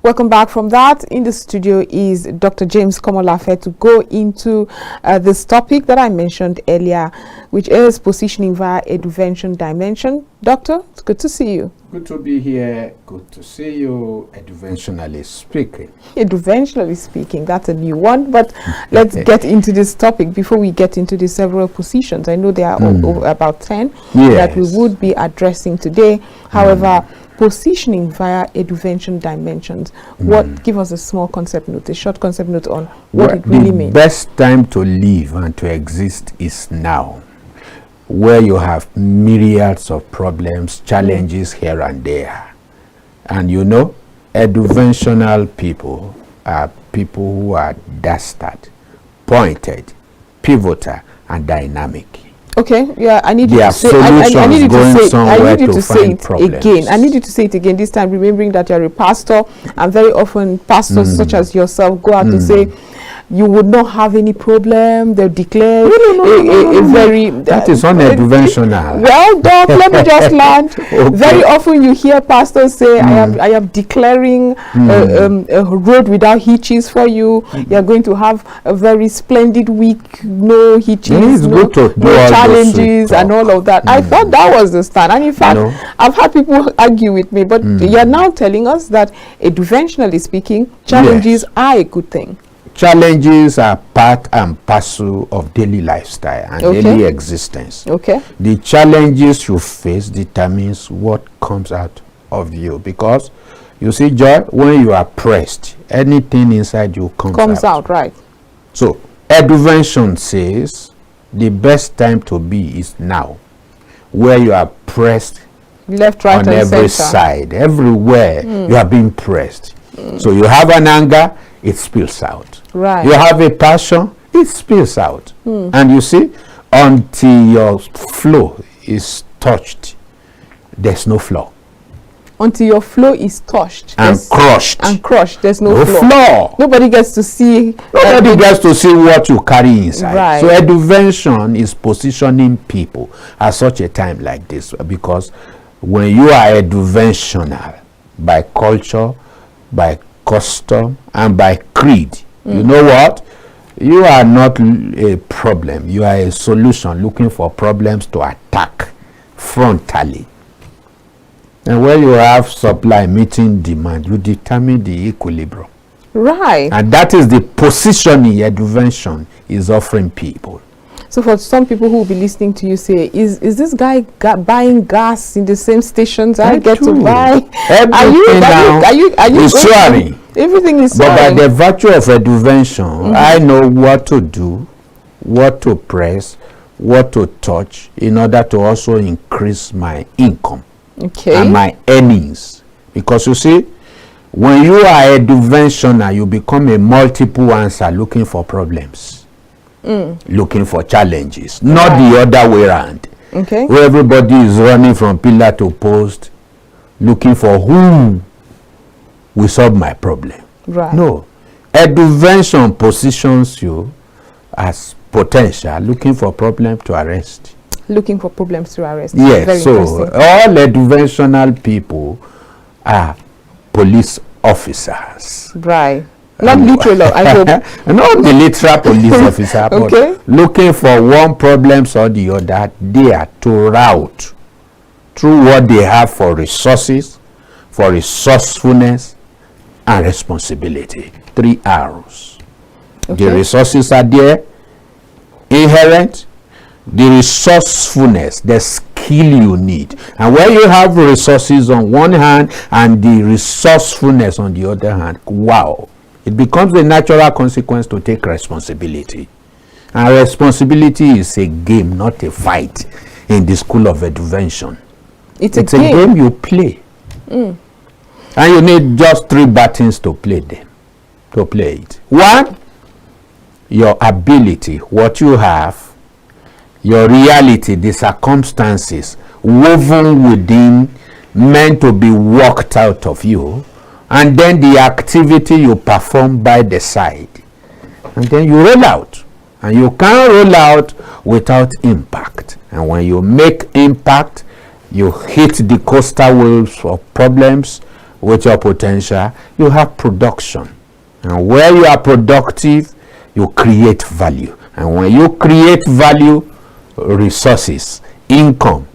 Welcome back from that. In the studio is Dr. James Komolafe to go into this topic that I mentioned earlier, which is positioning via Eduvention dimension. Doctor, it's good to see you. Good to be here. Good to see you. Eduventionally speaking. Eduventionally speaking, that's a new one. But let's get into this topic before we get into the several positions. I know there are over about 10 that we would be addressing today. However, positioning via Eduvention dimensions. Give us a small concept note, a short concept note on what it really means. The best time to live and to exist is now, where you have myriads of problems, challenges here and there. And you know, eduventional people are people who are dastard, pointed, pivotal, and dynamic. Okay, yeah, I need you to say I need you to say it again. I need you to say it again this time, remembering that you're a pastor, and very often pastors such as yourself go out to say you would not have any problem. They'll declare that is unedventional. Well, Doc, let me just land. Okay. Very often you hear pastors say, I am declaring a road without hitches for you. You're going to have a very splendid week, no hitches, no challenges and all of that. I thought that was the stand. And in fact, I've had people argue with me, but you're now telling us that eduventionally speaking, challenges are a good thing. Challenges are part and parcel of daily lifestyle and daily existence. The challenges you face determines what comes out of you, because you see, Joy, when you are pressed, anything inside you comes out. Right. So Eduvention says the best time to be is now, where you are pressed left, right, on every side, everywhere you are being pressed. So you have an anger, it spills out. Right. You have a passion, it spills out. And you see, until your flow is touched, there's no flow. Until your flow is touched and crushed, there's no flow. Nobody gets to see. Nobody gets to see what you carry inside. Right. So Eduvention is positioning people at such a time like this, because when you are eduventional by culture, by custom, and by creed, you know what? You are not a problem. You are a solution looking for problems to attack frontally. And when you have supply meeting demand, you determine the equilibrium. Right. And that is the positioning Eduvention is offering people. So for some people who will be listening to you say, is this guy buying gas in the same stations I get to buy? Everything is soaring. Everything is soaring. But by the virtue of Eduvention, I know what to do, what to press, what to touch, in order to also increase my income and my earnings. Because you see, when you are Eduventional, you become a multiple answer looking for problems. Looking for challenges, not the other way around. Where everybody is running from pillar to post, looking for whom will solve my problem. Right. No, Eduvention positions you as potential, looking for problem to arrest. Looking for problems to arrest. Yes. So all Eduventional people are police officers. Right. Not literal, I hope. Not the literal police officer, but looking for one problem or the other, they are to route through what they have for resources, for resourcefulness, and responsibility. 3 R's. The resources are there, inherent, the resourcefulness, the skill you need. And when you have resources on one hand and the resourcefulness on the other hand, wow. It becomes a natural consequence to take responsibility. And responsibility is a game, not a fight in the school of Eduvention. It's a game you play. And you need just 3 buttons to play them, to play it. 1, your ability, what you have, your reality, the circumstances woven within, meant to be worked out of you. And then the activity you perform by the side. And then you roll out. And you can't roll out without impact. And when you make impact, you hit the coastal waves of problems with your potential, you have production. And where you are productive, you create value. And when you create value, resources, income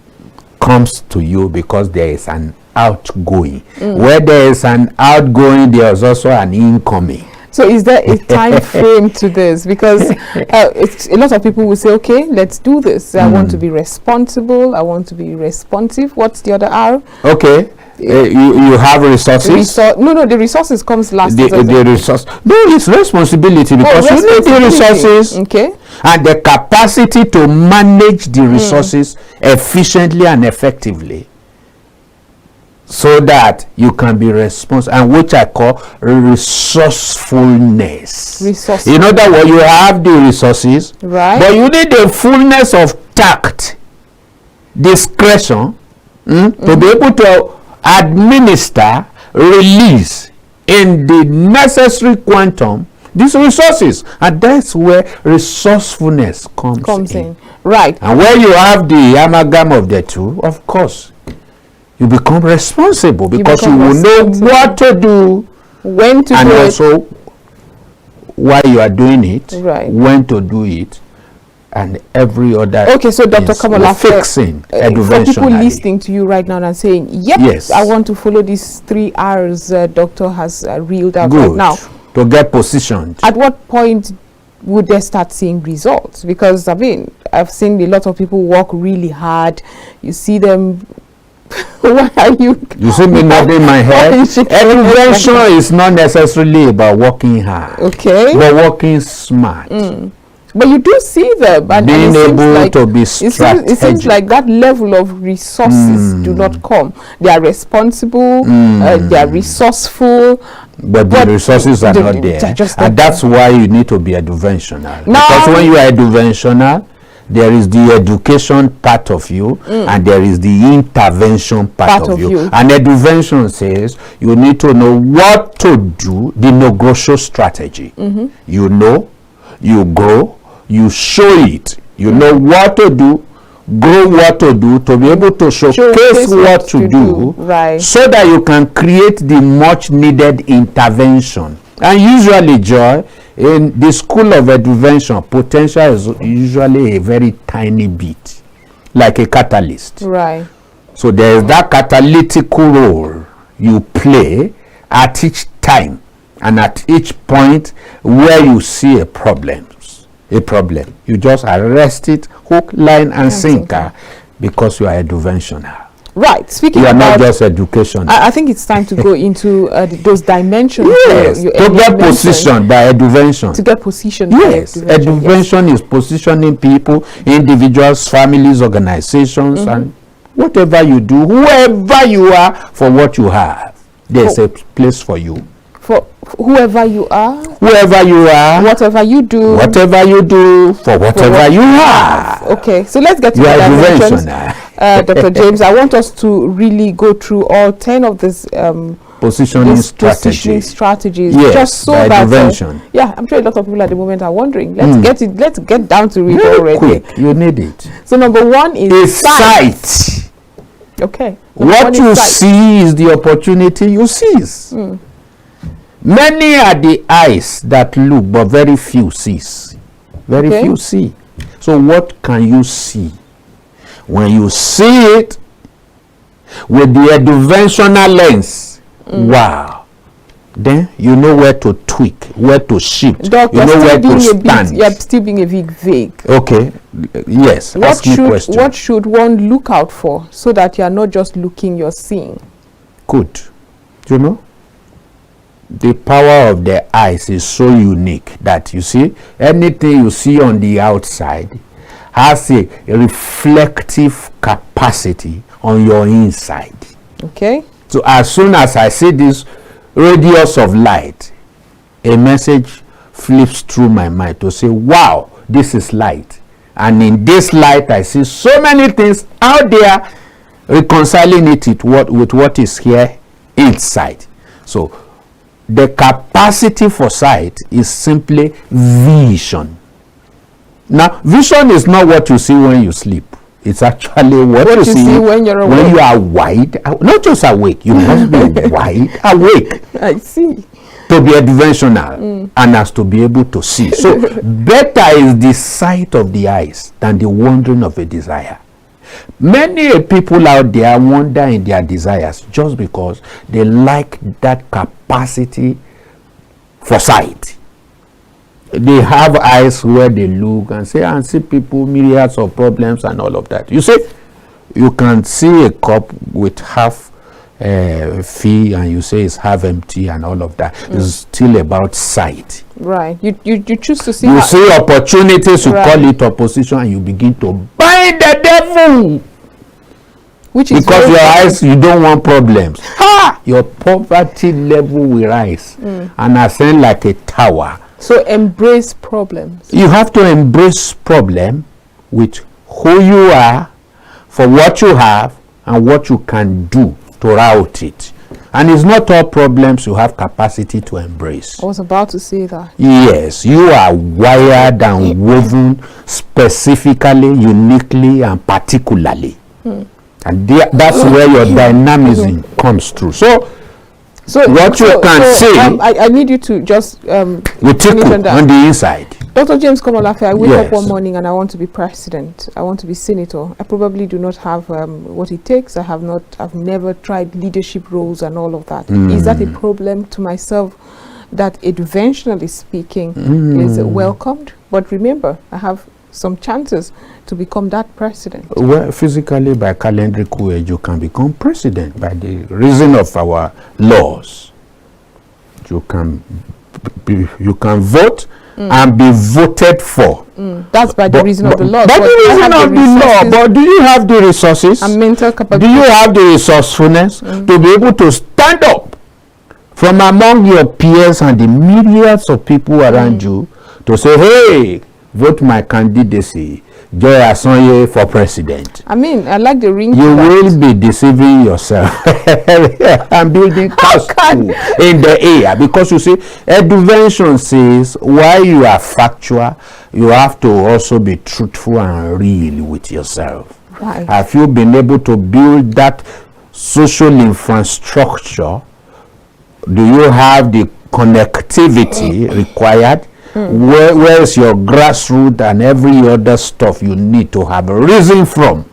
comes to you because there is an outgoing. Where there is an outgoing, there is also an incoming. So is there a time frame to this? Because a lot of people will say, okay, let's do this. I want to be responsible. I want to be responsive. What's the other R? Okay. You have resources. No, the resources comes last. The resource. No, it's responsibility, because you need the resources. Okay. And the capacity to manage the resources efficiently and effectively, so that you can be responsible, and which I call resourcefulness. In other words, you have the resources, right, but you need the fullness of tact, discretion, to be able to administer, release in the necessary quantum these resources. And that's where resourcefulness comes in. Right. And when you have the amalgam of the two, of course, you become responsible, because you will know what to do, when to do it, and also why you are doing it, right, when to do it, and every other. Okay, so Dr. Komolafe, fixing for people listening to you right now and saying, yep, yes, I want to follow these 3 R's Doctor has reeled out right now, to get positioned. At what point would they start seeing results? Because I mean, I've seen a lot of people work really hard. You see them. Why are you? You see me nodding my head. Eduvention is not necessarily about working hard. Okay. But working smart. But you do see them, and being able to be strategic. It seems like that level of resources do not come. They are responsible. They are resourceful. But the resources are not there, and that's why you need to be eduventional. Because when you are eduventional, there is the education part of you, and there is the intervention part of you. And Eduvention says you need to know what to do, the no-grow strategy. You know, you grow, you show it. You know what to do, grow what to do, to be able to showcase what to do, right, so that you can create the much needed intervention. And usually, Joy, in the school of Eduvention, potential is usually a very tiny bit, like a catalyst. Right. So there is that catalytical role you play at each time and at each point where you see a problem. You just arrest it, hook, line, and sinker, because you are Eduventional. Right. Speaking you are about, not just education. I think it's time to go into those dimensions. Yes, to get positioned by Eduvention. To get positioned. Yes, Eduvention is positioning people, individuals, families, organizations, and whatever you do, whoever you are, for what you have. There's a place for you. For whoever you are, whatever you do, for whatever you have. Okay, so let's get to the dimensions. Dr. James, I want us to really go through all 10 of these positioning strategies, yes, just so that yeah, I'm sure a lot of people at the moment are wondering. Let's get down to it already. Quick, you need it. So number 1 is sight. Okay. What you see is the opportunity you seize. Many are the eyes that look, but very few sees. Very few see. So what can you see? When you see it with the Eduventional lens, wow, then you know where to tweak, where to shift. Doc, you know where to stand. You're still being a bit vague. Okay, yes, ask me question. What should one look out for so that you are not just looking, you're seeing? Good. You know, the power of the eyes is so unique that, you see, anything you see on the outside has a reflective capacity on your inside. Okay. So as soon as I see this radius of light, a message flips through my mind to say, wow, this is light. And in this light, I see so many things out there, reconciling it with what is here inside. So the capacity for sight is simply vision. Now, vision is not what you see when you sleep. It's actually what you see when you're awake. When you are wide, not just awake, you must be wide awake. I see. To be eduventional and as to be able to see. So better is the sight of the eyes than the wandering of a desire. Many people out there wander in their desires just because they lack that capacity for sight. They have eyes where they look and say, and see people, myriads of problems and all of that. You see, you can see a cup with half fee and you say it's half empty and all of that. It's still about sight. Right. You choose to see. You see opportunities, you call it opposition, and you begin to bind the devil. Which is because your eyes, you don't want problems. Your poverty level will rise and ascend like a tower. So embrace problems. You have to embrace problem with who you are, for what you have, and what you can do to route it. And it's not all problems you have capacity to embrace. I was about to say that. Yes, you are wired and woven specifically, uniquely, and particularly. And that's where your dynamism comes through. So what you can say, I need you to just we tickle on the inside. Dr. James Komolafe, I wake up one morning and I want to be president. I want to be senator. I probably do not have what it takes. I've never tried leadership roles and all of that. Is that a problem to myself that eduventionally speaking is welcomed? But remember, I have some chances to become that president. Well, physically, by calendrical age, you can become president by the reason of our laws. You can vote and be voted for. That's by the reason of the law. By the reason of the law. But do you have the resources and mental capacity? Do you have the resourcefulness to be able to stand up from among your peers and the myriads of people around you to say, hey, vote my candidacy, Joy Asonye, for president? I mean, I like the ring. You will be deceiving yourself and building castle in the air, because you see, Eduvention says while you are factual, you have to also be truthful and real with yourself. Right. Have you been able to build that social infrastructure? Do you have the connectivity required? Where is your grassroots and every other stuff you need to have a reason from?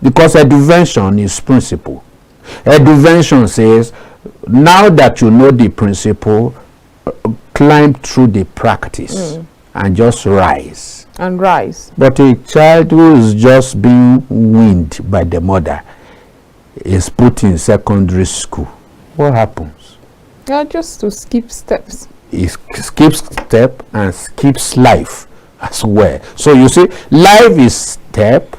Because Eduvention is principle. Eduvention says, now that you know the principle, climb through the practice and just rise. And rise. But a child who is just being weaned by the mother is put in secondary school. What happens? Just to skip steps. It skips step and skips life as well. So you see, life is step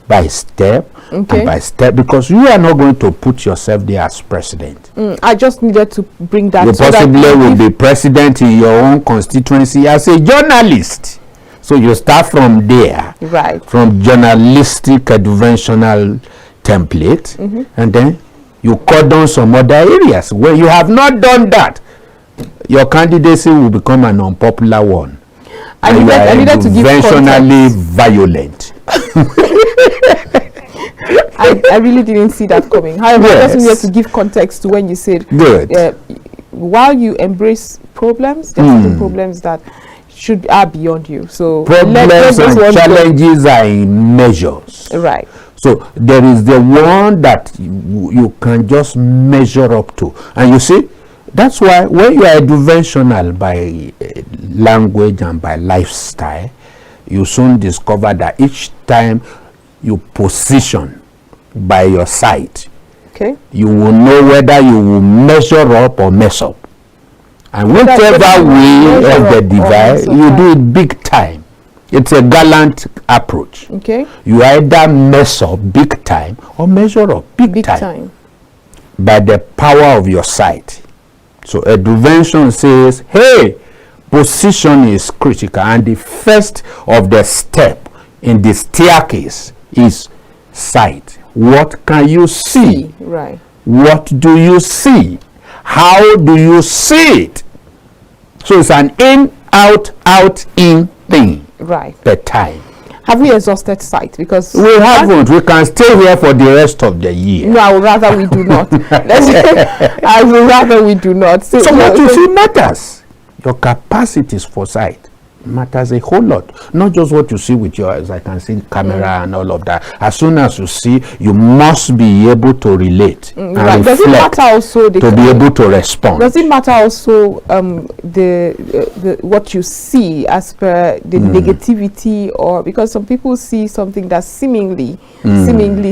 by step and by step, because you are not going to put yourself there as president. I just needed to bring that. You possibly will be president in your own constituency as a journalist. So you start from there, right? From journalistic eduventional template, and then you cut down some other areas where you have not done that. Your candidacy will become an unpopular one. I needed to give context. Violent. I really didn't see that coming. However, I just needed to give context to when you said, while you embrace problems, there are certain problems that are beyond you. So problems and challenges are in measures. Right. So there is the one that you can just measure up to. And you see, that's why when you are eduventional by language and by lifestyle, you soon discover that each time you position by your sight, you will know whether you will measure up or mess up. And whichever way of the divide, you do it big time. It's a gallant approach. You either mess up big time or measure up big time by the power of your sight. So Eduvention says, hey, position is critical, and the first of the step in the staircase is sight. What can you see? Right. What do you see? How do you see it? So it's an in, out, in thing. Right. The time. Have we exhausted sight? Because we haven't. We can stay here for the rest of the year. No, I would rather we do not. I would rather we do not. So what you see matters. Your capacities for sight matters a whole lot. Not just what you see with your eyes. I can see camera and all of that. As soon as you see, you must be able to relate and right. Does it matter also to be able to respond? Does it matter also the what you see as per the negativity, or because some people see something that's seemingly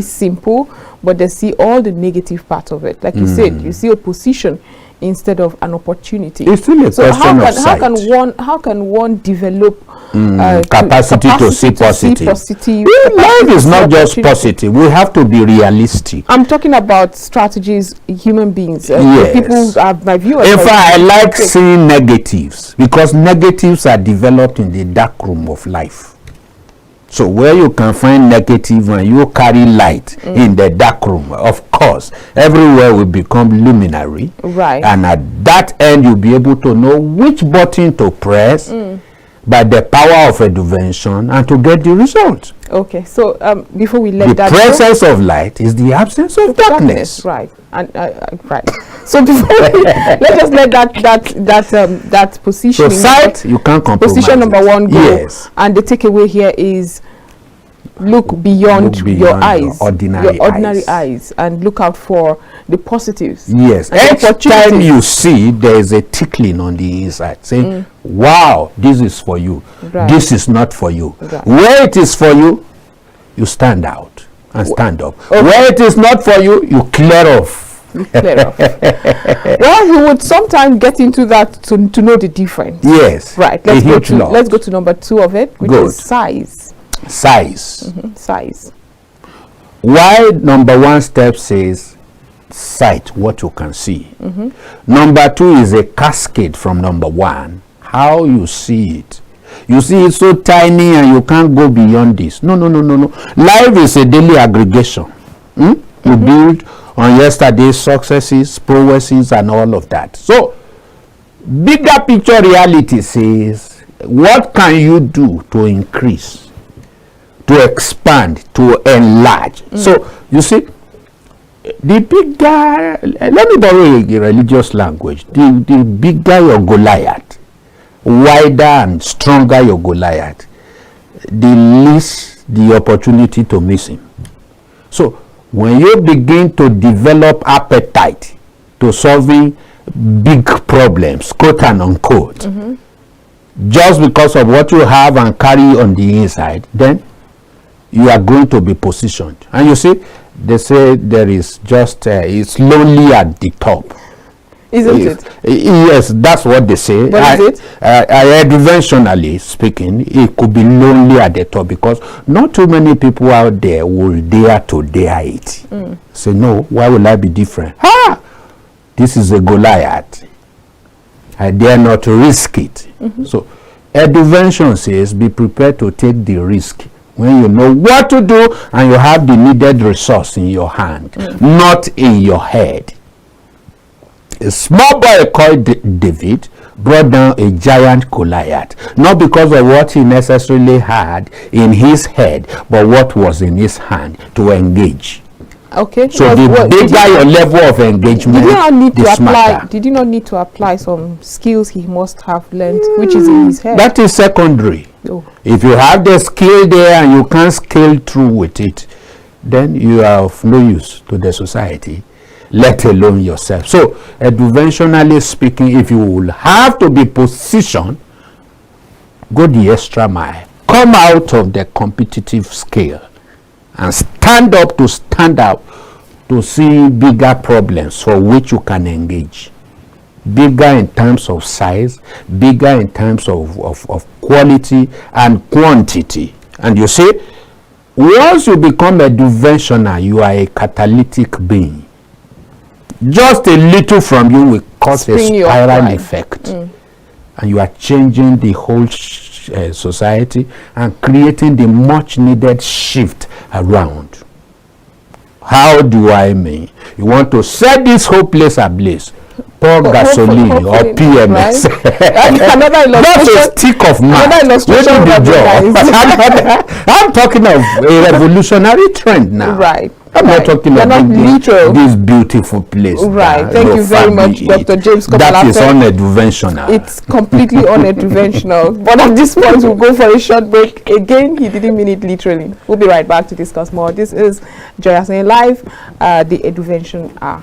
simple, but they see all the negative part of it. Like you said, you see opposition instead of an opportunity. It's still a question of sight. How can one develop capacity to see positive? Life is not just positive. We have to be realistic. I'm talking about strategies, human beings. Yes. People have my view. In fact, I like seeing negatives, because negatives are developed in the dark room of life. So where you can find negative and you carry light in the dark room, of course, everywhere will become luminary. Right. And at that end, you'll be able to know which button to press by the power of Eduvention and to get the result. Okay. So before we let the presence of light is the absence of darkness. Right. And right. So before let us let that position. So sight, you can't compromise. Position number one go. Yes. And the takeaway here is look beyond your eyes, your ordinary eyes, and look out for the positives. Yes. Each time you see, there is a tickling on the inside saying, wow, this is for you. Right. This is not for you. Right. Where it is for you, you stand out and stand up. Okay. Where it is not for you, you clear off. Well, you would sometimes get into that to know the difference. Yes. Right. Let's go to number 2 of it, which is size. Size. Size. Why number 1 step says sight, what you can see. Number 2 is a cascade from number 1, how you see it. You see it's so tiny and you can't go beyond this. No. Life is a daily aggregation. You build on yesterday's successes, progresses, and all of that. So bigger picture reality says, what can you do to increase, to expand, to enlarge? So you see, the bigger, let me borrow a religious language, the bigger your Goliath, wider and stronger your Goliath, the least the opportunity to miss him. So when you begin to develop appetite to solving big problems, quote and unquote, just because of what you have and carry on the inside, then you are going to be positioned. And you see, they say there is just, it's lonely at the top. Isn't it? Yes, that's what they say. But is it? Eduventionally speaking, it could be lonely at the top, because not too many people out there will dare to dare it. Say, no, why will I be different? This is a Goliath. I dare not risk it. So Eduvention says, be prepared to take the risk when you know what to do and you have the needed resource in your hand, not in your head. A small boy called David brought down a giant Goliath, not because of what he necessarily had in his head, but what was in his hand to engage. Okay. So the bigger your level of engagement, did you not need to apply some skills he must have learned, which is in his head? That is secondary. If you have the skill there and you can't scale through with it, then you are of no use to the society, let alone yourself. So eduventionally speaking, if you will have to be positioned, go the extra mile, come out of the competitive scale and stand up to see bigger problems for which you can engage. Bigger in terms of size, bigger in terms of quality and quantity. And you see, once you become a Eduventional, you are a catalytic being. Just a little from you will cause a spiral effect. And you are changing the whole society and creating the much needed shift around. How do I mean? You want to set this whole place ablaze. pour gasoline or PMS. Right? Another illustration. Not a stick of man. Another illustration. I'm talking of a revolutionary trend now. Right. I'm not talking about this beautiful place. Right. Thank you very much, Dr. James Komolafe. That is uneduventional. It's completely uneduventional. But at this point, we'll go for a short break. Again, he didn't mean it literally. We'll be right back to discuss more. This is Joyasin Live, the Eduvention Hour.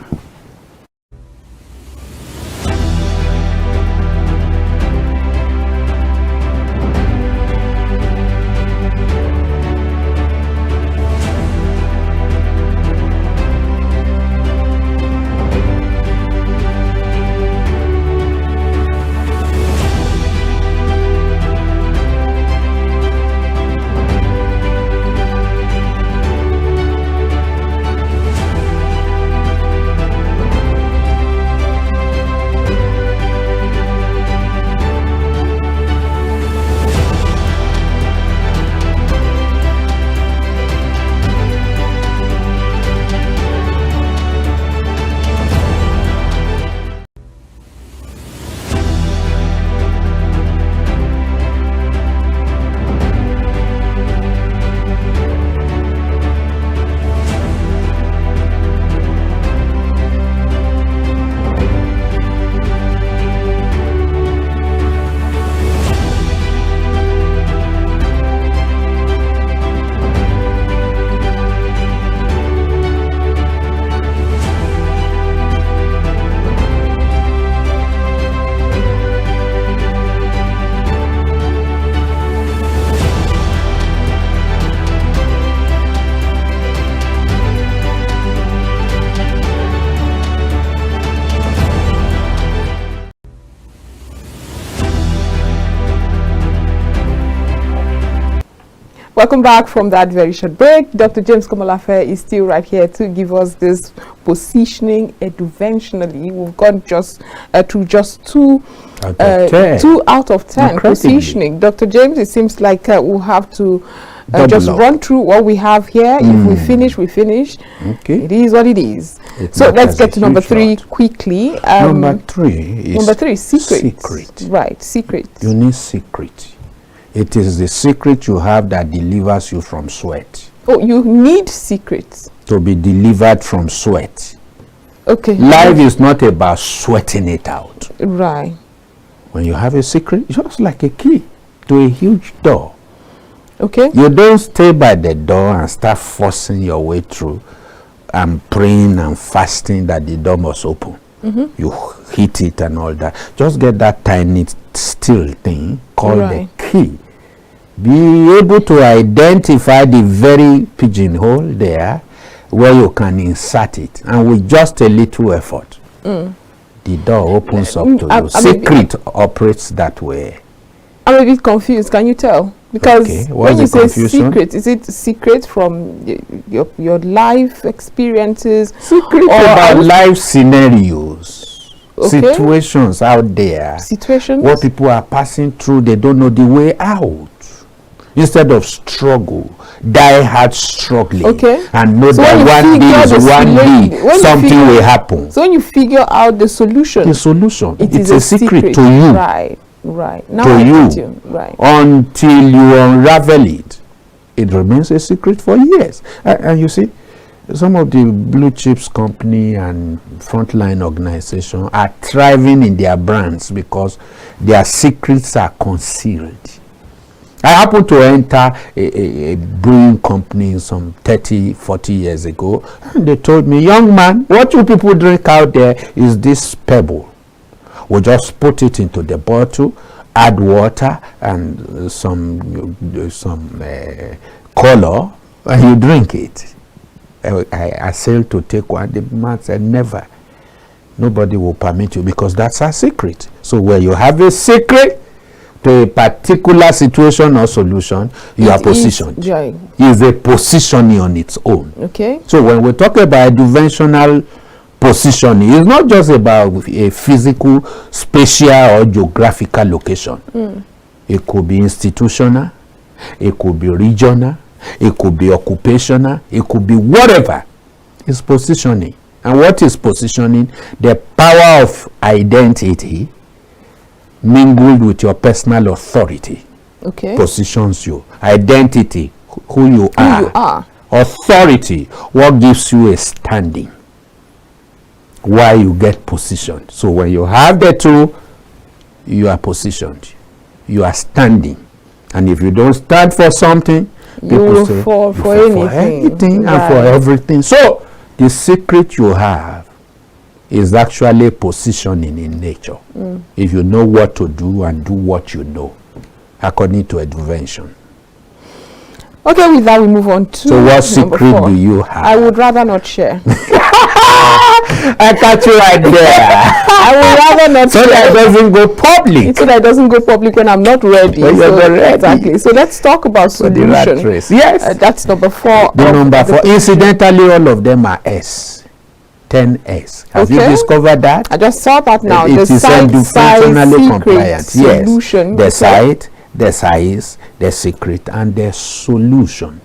Welcome back from that very short break. Dr. James Komolafe is still right here to give us this positioning eduventionally. We've got just through just 2 out of 10 positioning. Dr. James, it seems like we'll have to just run through what we have here. If we finish, we finish. Okay. It is what it is. So let's get to number 3 quickly. Number 3 is secret. Right, secret. You need secret. It is the secret you have that delivers you from sweat. Oh, you need secrets to be delivered from sweat. Okay. Life is not about sweating it out. Right. When you have a secret, it's just like a key to a huge door. Okay. You don't stay by the door and start forcing your way through and praying and fasting that the door must open. You hit it and all that. Just get that tiny steel thing called the key. Be able to identify the very pigeonhole there where you can insert it, and with just a little effort, the door opens up to you. Secret operates that way. I'm a bit confused. Can you tell? Because when you say secret, is it secret from your life experiences? Secret about life scenarios, situations out there. Situations? What people are passing through, they don't know the way out. Instead of struggle, die hard struggling. And know that one day something will happen. So when you figure out the solution, it's a secret to you. Right. Now to you. Right. Until you unravel it, it remains a secret for years. And you see, some of the blue chips company and frontline organization are thriving in their brands because their secrets are concealed. I happened to enter a brewing company some 30, 40 years ago, and they told me, young man, what you people drink out there is this pebble. We just put it into the bottle, add water and some color, and you drink it. I sailed to take one. The man said, never. Nobody will permit you because that's a secret. So where you have a secret to a particular situation or solution, you are positioned. It's a positioning on its own. Okay. So when we talk about eduventional positioning, it's not just about a physical, spatial, or geographical location. It could be institutional, it could be regional, it could be occupational, it could be whatever. It's positioning. And what is positioning? The power of identity mingled with your personal authority. Okay. Positions you. Identity, who you are. Who you are. Authority, what gives you a standing. Why you get positioned. So when you have the two, you are positioned. You are standing. And if you don't stand for something, people say, for anything. Right. And for everything. So the secret you have is actually positioning in nature. If you know what to do and do what you know, according to Eduvention. Okay, with that we move on to so what secret 4. do you have? I would rather not share. I got you right there. I would rather not so share. that it doesn't go public. So that it doesn't go public when I'm not ready. When you're not ready. Exactly. So let's talk about solution. Yes. That's number 4. The number 4. Incidentally, all of them are S. 10S. Have you discovered that? I just saw that now. It is educationally compliant. Solution. Yes. The site, the size, the secret, and the solution.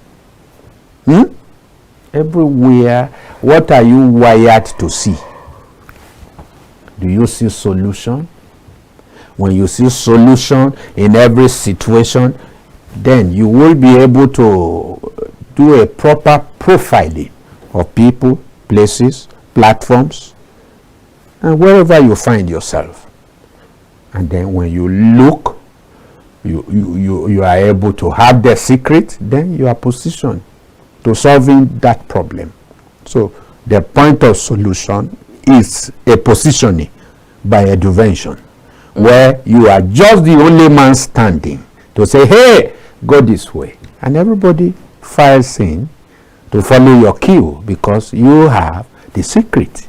Everywhere, what are you wired to see? Do you see solution? When you see solution in every situation, then you will be able to do a proper profiling of people, places, platforms, and wherever you find yourself. And then when you look, you are able to have the secret, then you are positioned to solving that problem. So the point of solution is a positioning by Eduvention, where you are just the only man standing to say, hey, go this way. And everybody files in to follow your cue because you have the secret.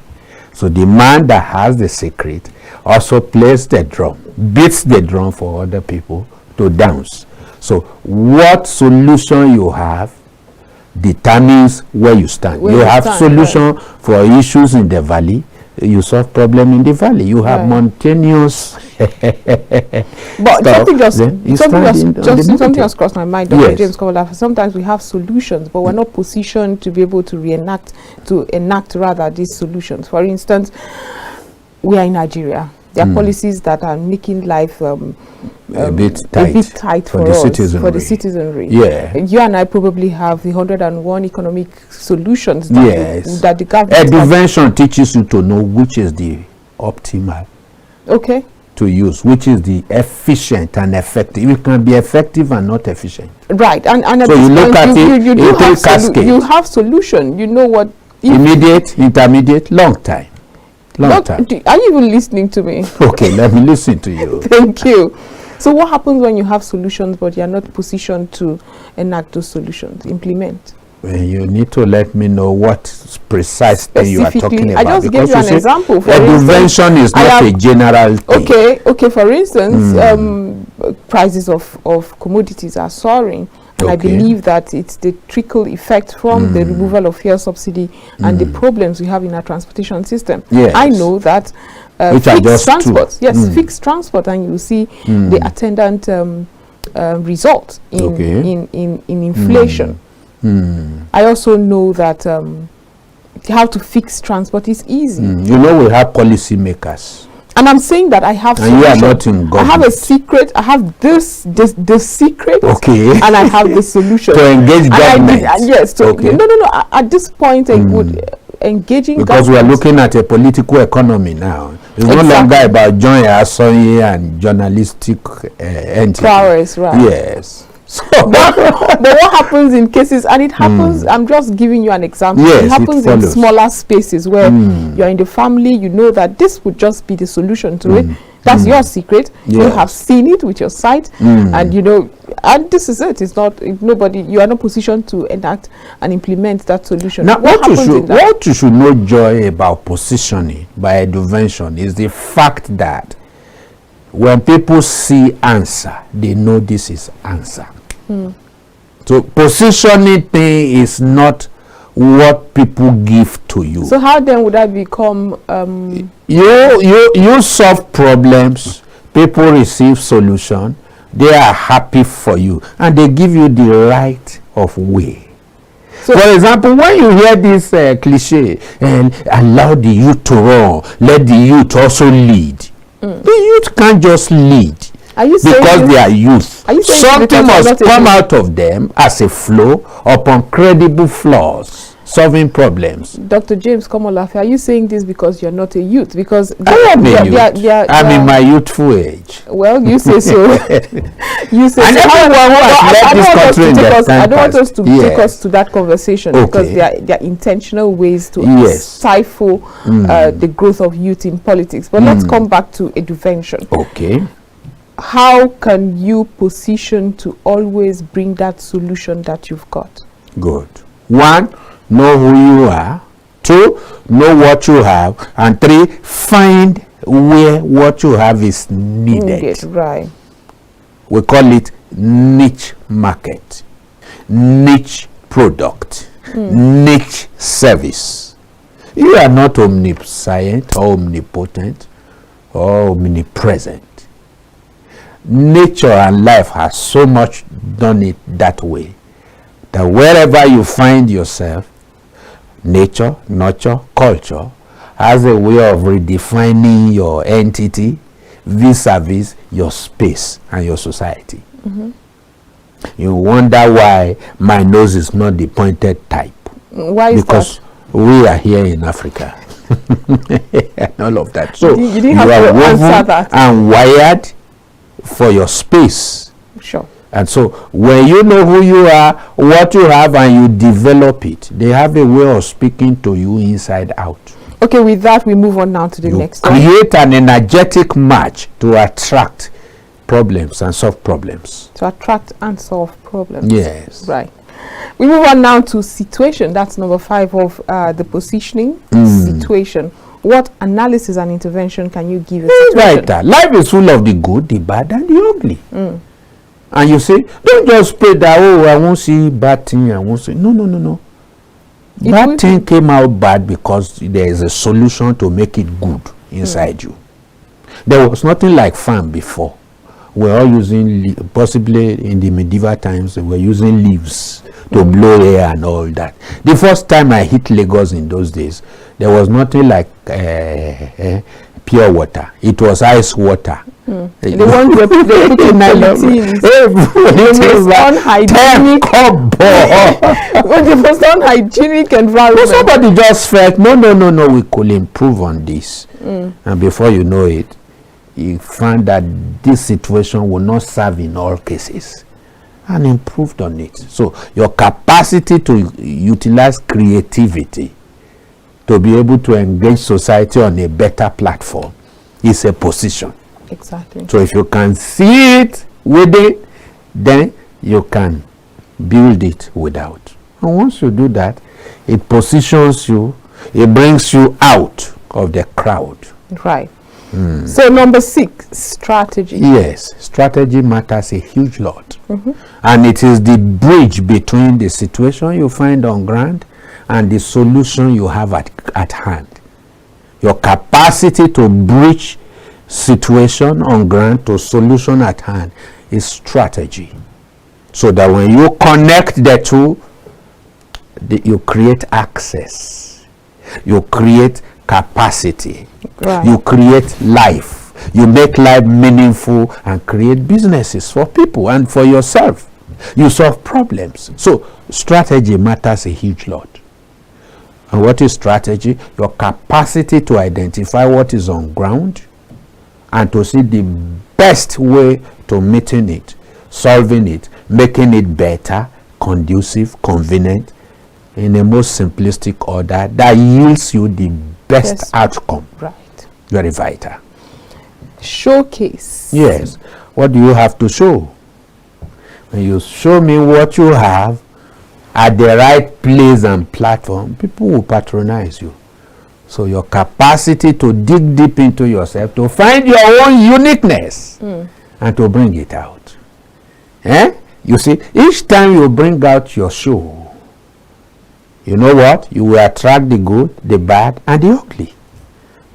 So the man that has the secret also plays the drum, beats the drum for other people to dance. So what solution you have determines where you stand. You have solution for issues in the valley. You solve problem in the valley. You have mountainous. But something just crossed my mind. Dr. James Komolafe. Sometimes we have solutions, but we're not positioned to be able to enact these solutions. For instance, we are in Nigeria. There are policies that are making life a bit tight for us, for the citizenry. Yeah. You and I probably have the 101 economic solutions that the government. Eduvention teaches you to know which is the optimal. Okay. To use, which is the efficient and effective. It can be effective and not efficient. Right. And at so this you look at it, you do have you have solution. You know what? Immediate, intermediate, long time. Long time. Are you even listening to me? Okay, let me listen to you. Thank you. So what happens when you have solutions but you're not positioned to enact those solutions, implement? Well, you need to let me know what precisely you are talking about. I just gave you an example. Eduvention is not a general thing. Okay. For instance, prices of commodities are soaring. And I believe that it's the trickle effect from the removal of fuel subsidy and the problems we have in our transportation system. Yes. I know that fixed transport, fixed transport, and you see the attendant result in inflation. I also know that how to fix transport is easy. You know, we have policy makers. And I'm saying that I have and you are not in government. I have a secret. I have the secret. Okay. And I have the solution. To engage government. Yes. So no. At this point, I would engaging because we are looking at a political economy now. It's no longer about John Asonye and journalistic entities. Prowess, right? Yes. So but what happens in cases, and it happens, I'm just giving you an example. Yes, it happens in smaller spaces where you're in the family, you know that this would just be the solution to it. That's your secret. Yes. You have seen it with your sight, and you know, and this is it. It's not nobody. You are not positioned to enact and implement that solution. Now, what you should know, Joy, about positioning by Eduvention is the fact that when people see answer, they know this is answer. So positioning thing is not what people give to you. So how then would that become? You solve problems, people receive solution, they are happy for you, and they give you the right of way. So, for example, when you hear this cliche, and allow the youth to run, let the youth also lead. The youth can't just lead because they are youth. Something must come out of them as a flow upon credible flaws. Solving problems. Dr. James Komolafe, are you saying this because you're not a youth? Because I am a youth. I'm in my youthful age. Well, you say so. You say and so. Everyone who has left this country in their time I don't want us to yes. take us to that conversation because there are intentional ways to stifle the growth of youth in politics. But let's come back to Eduvention. Okay. How can you position to always bring that solution that you've got? Good. 1, know who you are. 2, know what you have. And 3, find where what you have is needed. Right. We call it niche market, niche product, niche service. You are not omniscient or omnipotent or omnipresent. Nature and life has so much done it that way that wherever you find yourself, nature, nurture, culture has a way of redefining your entity vis-a-vis your space and your society. You wonder why my nose is not the pointed type. Why is because that? We are here in Africa. And all of that. So you didn't have to answer that. And wired for your space. Sure. And so when you know who you are, what you have, and you develop it, they have a way of speaking to you inside out. Okay, with that, we move on now to the next one. Create an energetic match to attract problems and solve problems. To attract and solve problems. Yes. Right. We move on now to situation. That's number 5 of the positioning. Situation. What analysis and intervention can you give a situation? Right. Life is full of the good, the bad, and the ugly. And you say, don't just pray that, oh, I won't see bad thing, I won't see. No. Bad thing came out bad because there is a solution to make it good inside you. There was nothing like fan before. We're all using, possibly in the medieval times, they were using leaves to blow air and all that. The first time I hit Lagos in those days, there was nothing like pure water. It was ice water. The one they put in polythenes. The most unhygienic environment. Somebody just felt, no, we could improve on this. And before you know it, you found that this situation will not serve in all cases, and improved on it. So your capacity to utilize creativity to be able to engage society on a better platform is a position. Exactly. So if you can see it with it, then you can build it without. And once you do that, it positions you, it brings you out of the crowd. Right. So number 6, strategy. Yes, strategy matters a huge lot. And it is the bridge between the situation you find on ground and the solution you have at hand. Your capacity to bridge situation on ground to solution at hand is strategy. So that when you connect the two, you create access, you create capacity, you create life, you make life meaningful and create businesses for people and for yourself. You solve problems. So strategy matters a huge lot. And what is strategy? Your capacity to identify what is on ground and to see the best way to meeting it, solving it, making it better, conducive, convenient, in a most simplistic order that yields you the best outcome. Right. Very vital. Showcase. Yes. What do you have to show? When you show me what you have at the right place and platform, people will patronize you. So your capacity to dig deep into yourself, to find your own uniqueness and to bring it out. You see, each time you bring out your show, you know what? You will attract the good, the bad, and the ugly.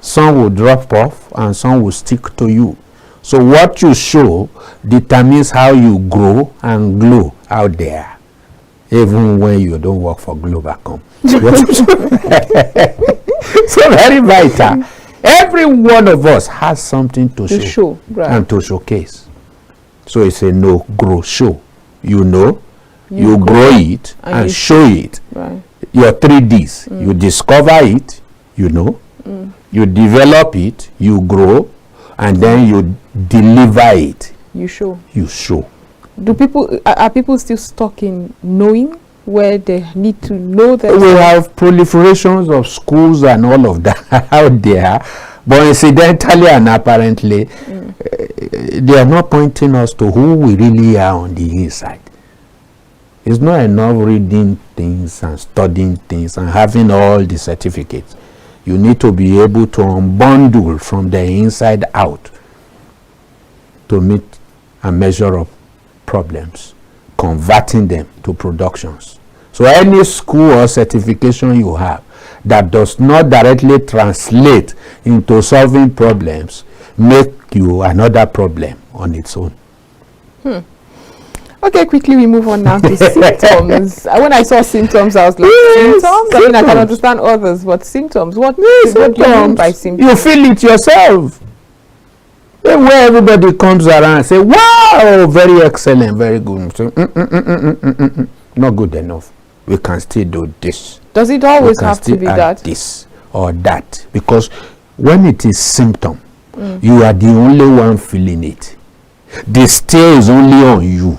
Some will drop off and some will stick to you. So what you show determines how you grow and glow out there even when you don't work for Globacom. So very vital. Every one of us has something to show right. and to showcase. So it's a grow, show. You know, you grow it and show it. Right. Your 3Ds. You discover it, you know. You develop it, you grow, and then you deliver it. You show. You show. Are people still stuck in knowing where they need to know that? We have proliferations of schools and all of that out there, but incidentally and apparently, they are not pointing us to who we really are on the inside. It's not enough reading things and studying things and having all the certificates. You need to be able to unbundle from the inside out to meet and measure up problems, converting them to productions. So any school or certification you have that does not directly translate into solving problems make you another problem on its own. Okay, quickly we move on now to symptoms. When I saw symptoms, I was like, symptoms? I mean, I can understand others, but symptoms? What do you mean by symptoms? You feel it yourself. Where everybody comes around and say, wow, very excellent, very good. So, not good enough. We can still do this. Does it always have to be that? This or that. Because when it is symptom, you are the only one feeling it. The stay is only on you.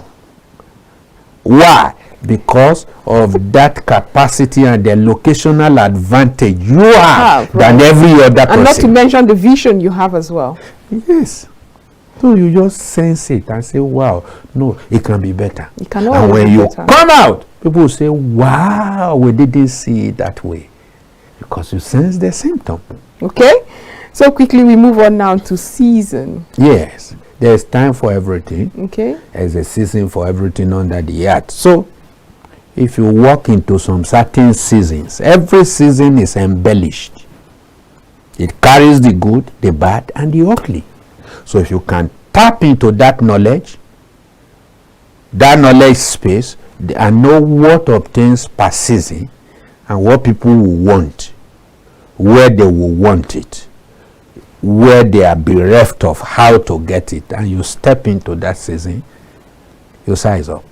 Why? Because of that capacity and the locational advantage you have than every other person. And not to mention the vision you have as well. Yes. So you just sense it and say, wow, no, it can be better. It can and when you better. Come out, people will say, wow, we didn't see it that way. Because you sense the symptom. Okay. So quickly we move on now to season. Yes. There's time for everything. Okay. There's a season for everything under the earth. So if you walk into some certain seasons, every season is embellished. It carries the good, the bad, and the ugly. So if you can tap into that knowledge space, and know what obtains per season and what people will want, where they will want it, where they are bereft of how to get it, and you step into that season, you size up.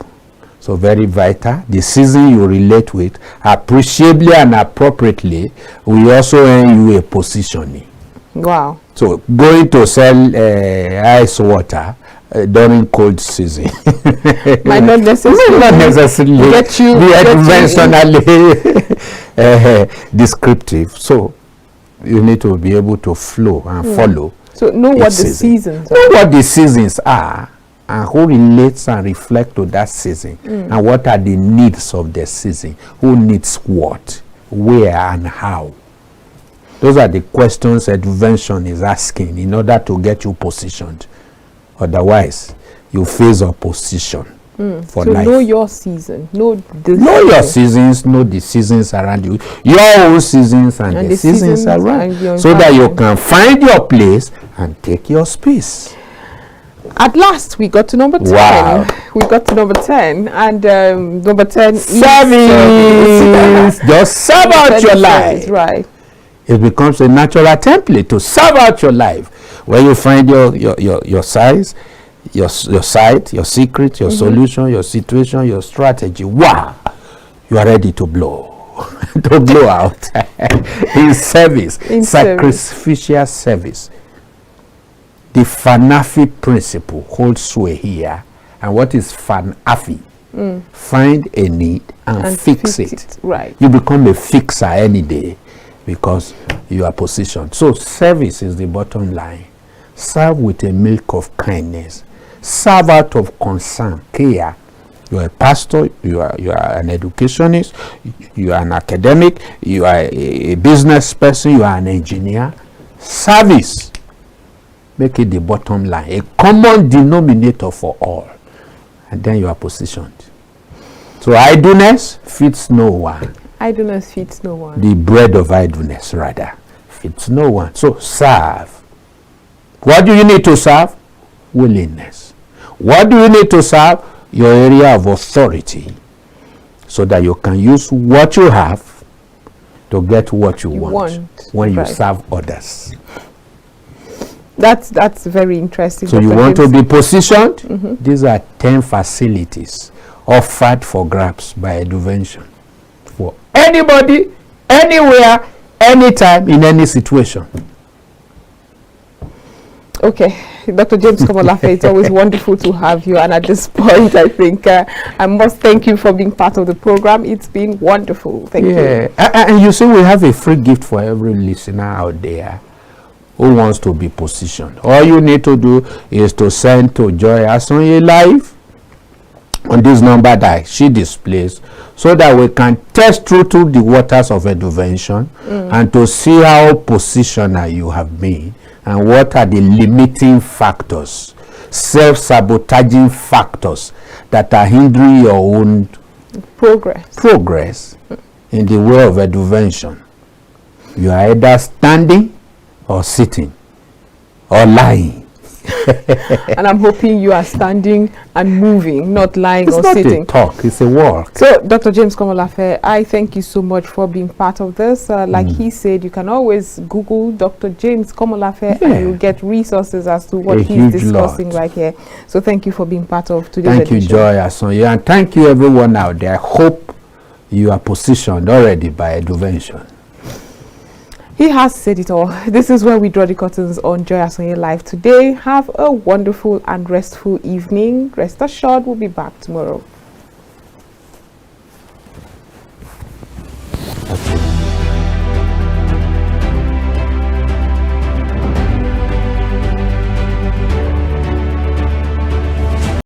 So very vital. The season you relate with appreciably and appropriately will also earn you a positioning. Wow. So going to sell ice water during cold season might not necessarily get you Eduventionally descriptive. So you need to be able to flow and follow. So know what the seasons are. Know what the seasons are and who relates and reflect to that season and what are the needs of the season. Who needs what, where and how. Those are the questions Eduvention is asking in order to get you positioned. Otherwise, you face opposition for life. So know your season. Know your seasons, know the seasons around you. Your own seasons and the seasons around. So that you can find your place and take your space. At last, we got to number 10. Wow. We got to number 10. And number 10 is service. Just serve out your life. Right. It becomes a natural template to serve out your life. Where you find your size, your site, your secret, your solution, your situation, your strategy. Wow, you are ready to blow, to blow out in service, sacrificial service. The Fanafi principle holds sway here. And what is Fanafi? Find a need and fix it. Right. You become a fixer any day because you are positioned. So service is the bottom line. Serve with a milk of kindness. Serve out of concern, care. You are a pastor, you are an educationist, you are an academic, you are a business person, you are an engineer. Service. Make it the bottom line. A common denominator for all. And then you are positioned. So idleness fits no one. Idleness fits no one. The bread of idleness, rather, fits no one. So serve. What do you need to serve? Willingness. What do you need to serve? Your area of authority. so that you can use what you have to get what you want when you serve others. That's very interesting. So you want to be positioned? These are 10 facilities offered for grabs by Eduvention for anybody, anywhere, anytime, in any situation. Okay, Dr. James Komolafe, it's always wonderful to have you. And at this point, I think I must thank you for being part of the program. It's been wonderful. Thank you. And you see, we have a free gift for every listener out there who wants to be positioned. All you need to do is to send to Joy Asonye Live on this number that she displays, so that we can test through to the waters of Eduvention and to see how positioner you have been and what are the limiting factors, self-sabotaging factors that are hindering your own progress in the way of Eduvention. You are either standing or sitting or lying. And I'm hoping you are standing and moving, not lying or sitting. It's not a talk, it's a walk. So, Dr. James Komolafe, I thank you so much for being part of this. Like he said, you can always Google Dr. James Komolafe and you'll get resources as to what he's discussing right here. So, thank you for being part of today's edition. Thank you, Joy Asonye, and thank you everyone out there. I hope you are positioned already by Eduvention. He has said it all. This is where we draw the curtains on Joy Asonye Live today. Have a wonderful and restful evening. Rest assured, we'll be back tomorrow.